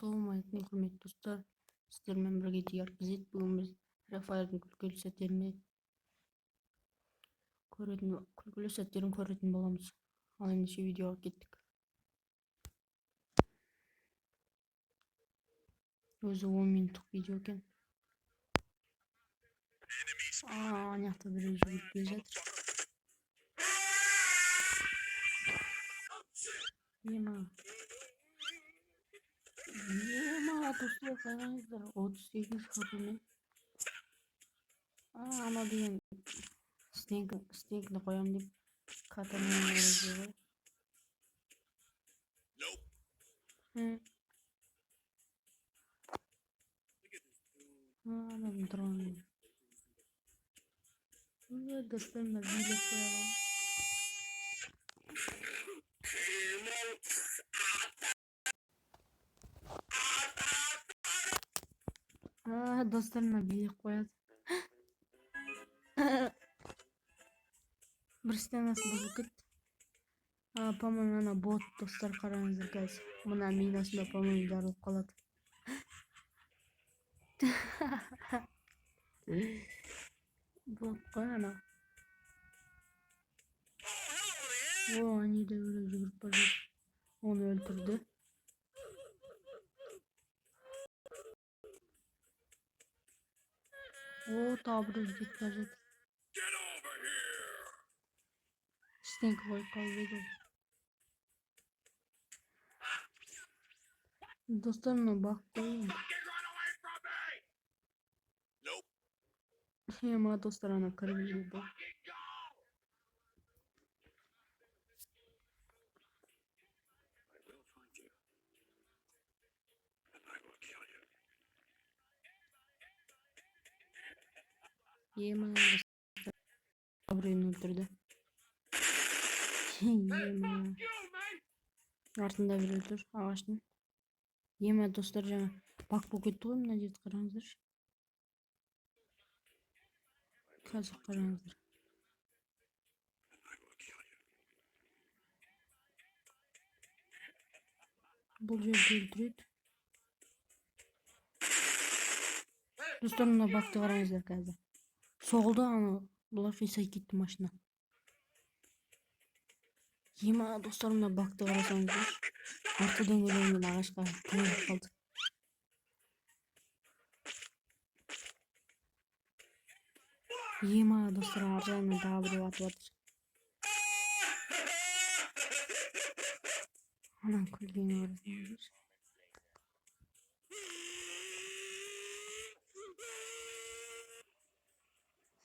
Assalamualaikum құрметті достар, сіздермен бірге Диар Кезет. Бүгін біз Рафаэльдің күлкілі сәттерін көретін боламыз. Ал ендеше видеоға кеттік. Өзі 10 минуттық видео екен. Аяқта біреу жүгіріп келе жатыр. Ема достар, қараңыздар, 38 хпмен. Ана деген стенкіні қоям деп катанамен ұрып ғой. Анадан тұрған. Достар, мына билеп қояға. Достарына билеп қояды. Бір стенасы бұзылып кетті. По-моему, ана бот, достар, қараңыздар қазір. Мына минасында, по-моему, жарылып қалады. Бот қой ана. Анида біреу жүгіріп бара жатыр. Оны өлтірді. Тағы біреу кетіп бара жатыр. Стенкі қойып қалып еді. Достар, мына бақта енді. Ема достар, ана кіріп жүрді. Ема достар, біреуін өлтірді. Ема артында біреу тұр, ағаштың. Ема достар, жаңа бақ болып кетті ғой, мына жерді қараңыздаршы. Қазір қараңыздар. Бұл жерді өлтіреді. Достар, мына бақты қараңыздар қазір. Соғылды, ана бұлар қисайып кетті машина. Ема достар, мына бақты қарасаңыздар. Артыдан өлеңмен ағашқа тіреліп қалды. Ема достар, ар жағынан тағы біреу атып жатыр. Анан күлгені қарасаңыздар.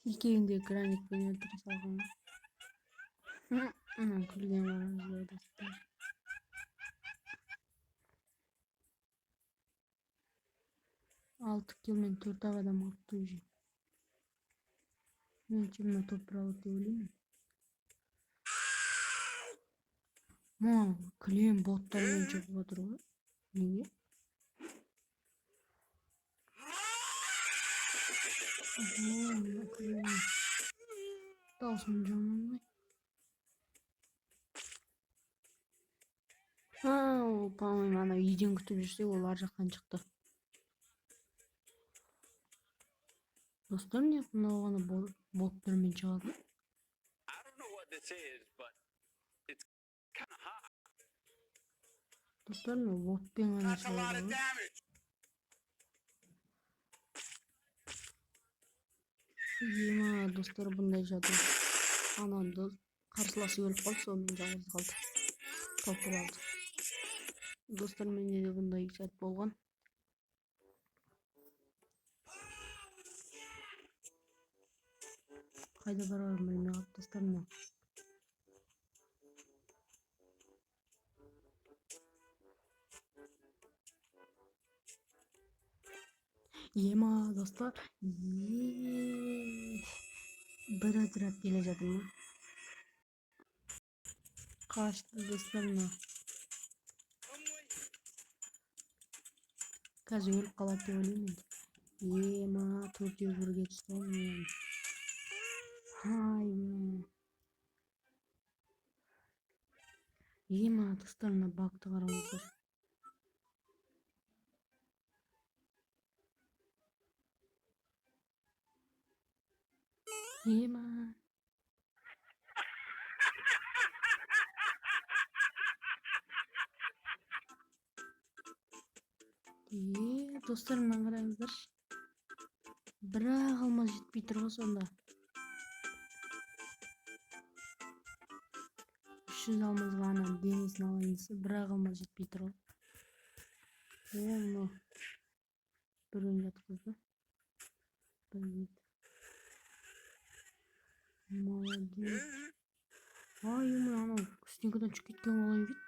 Екеуін де граникпен өлтіре салған. Анан күлгені қараңыздар достар. 6 килмен 4 адам қалыпты уже. Меніңше мына топ алады деп ойлаймын. Кілем боттармен шығып отыр ғой. Неге? Даусым жаман. По-моему, ана үйден күтіп жүрсе, ол ар жақтан шықты. Достар, не мынау ғана боттармен шығады? Достар, мынау ботпен ғана шығады ғой. Ема достар, бұндай жады. Анамды қарсыласы өліп қалды, сонымен жалғыз қалды. Топыр алды. Достар, менде де бұндай сәт болған. Қайда барарым білмей қалып достар, мына. Ема достар, бір отряд келе жатыр ма? Қашты достар, мына. Қазір өліп қалады деп ойлаймын. Ема төртеу бірге түсті. Ема достар, мына бақты қараңыздар. Yema. Dostlar mына қараңыздаршы. Бірақ алмаз жетпей тұр ғой сонда. 300 алмазға ана денесін алайын десе, бірақ алмаз жетпей тұр ғой. Оны біреуін жатқызды. Молодец. Ай, анау стенкадан шығып кеткен олай бит.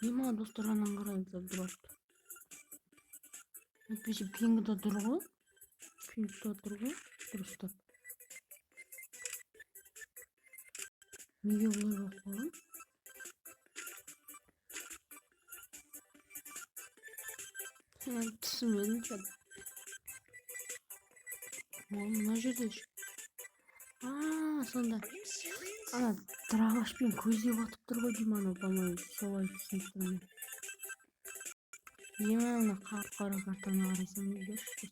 Ема достар анан қараңыздар дұрапты. Әйтпесе пингіда тұр ғой. Дұрыстап. Неге олай болып қалған? Түсінбедім чат. Мына жерде ше. Сонда. Ана драғашпен көздеп атып тұр ғой деймін, анау по-моему солай түсініктірмін. Ема ана қара картаны қарасам егерші.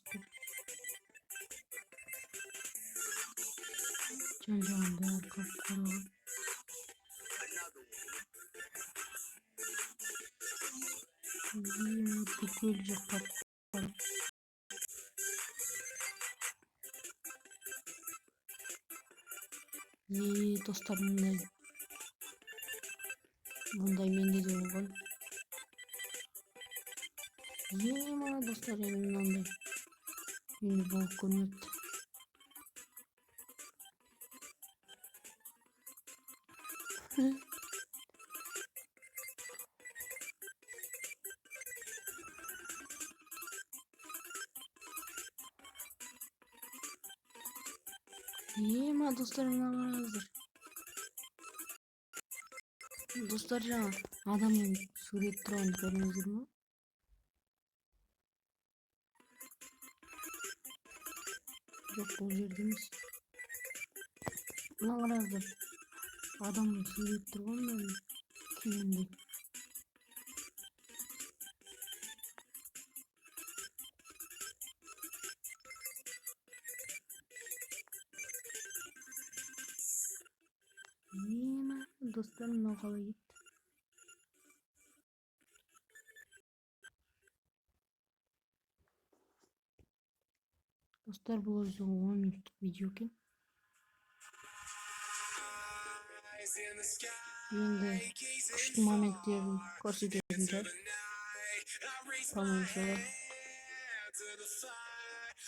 Жан-жағында қап-қара ғой. Бүкіл жақ қап-қара. Достар, мұндай менде де болған. Ема достар, енді мынандай менде болып көрмепті. Ема достар, мына қараңыздар. Достар, жаңа адамның сурет тұрғанын көрдіңіздер ме? Жоқ, бұл жерде емес. Мына қараңыздар. Адамның сурет тұрғанын күйінде. Ема достар, мынау қалай кетті. Dostlar, bu özü 10 minutluk video ekan. Endi kuchli momentlarni ko'rsatyapti. Tamam, şöyle.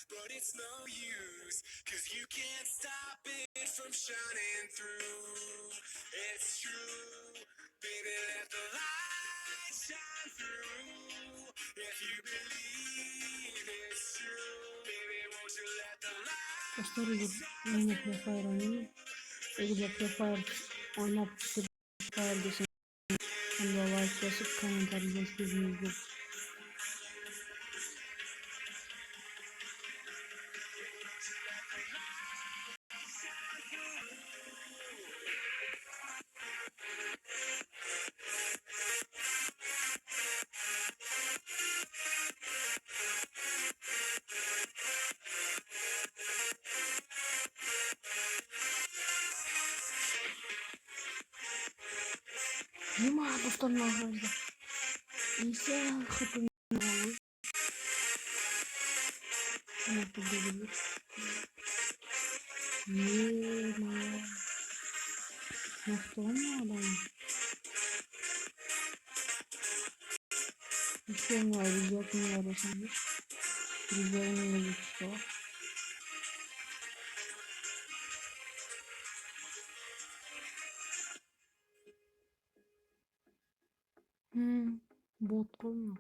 But it's no use, 'cause you can't stop it from shining through. It's true, baby, let the light shine through. If you believe it's true, baby, won't you let the light shine through. Dostlar, Free Fire oynayayım. Eğer Free Fire oynayıp Free Fire desin, onda like basıp komentar yazabilirsiniz. Ема достар, мына қараңыздар. Несі хпм алу. Ема. Мақтаған ма адам? Еще у меня обязательно нарисовать. Обязательно нарисовать. Бот қой ма?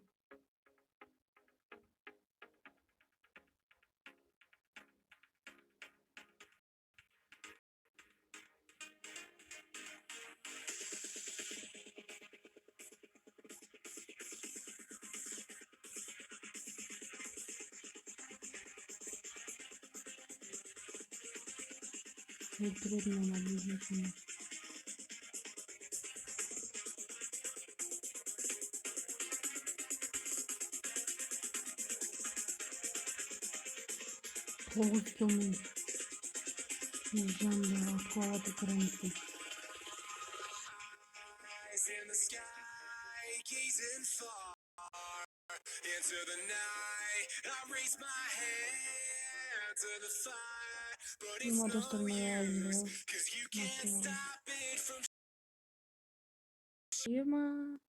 Трудно объяснить. 9 kilometre. Jandı atkuava tıkırmıştım. In the sky, gazing far into the night. I raise my hand to the fire, but it's Yuma no dostlarım ayağımda. use, 'cause you can't Makine. stop it from Yuma.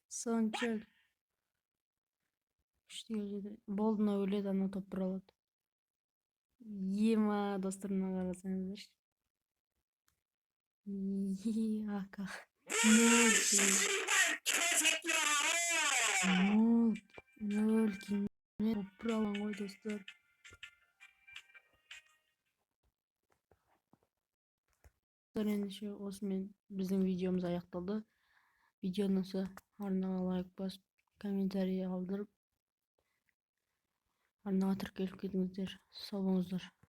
Sançel. İşte öyle. Bolna öyle de ana topralat. Yima dostlarına karasınızdır. Yaka. Nol kim? Toprağın koy dostlar. Endi şu osmen bizim videomuz ayaktaldı. Video nasıl? Arnağa like bas, kommentariy kaldırıp arnağa tirkelip ketіңіздер. Sağ болыңыздар.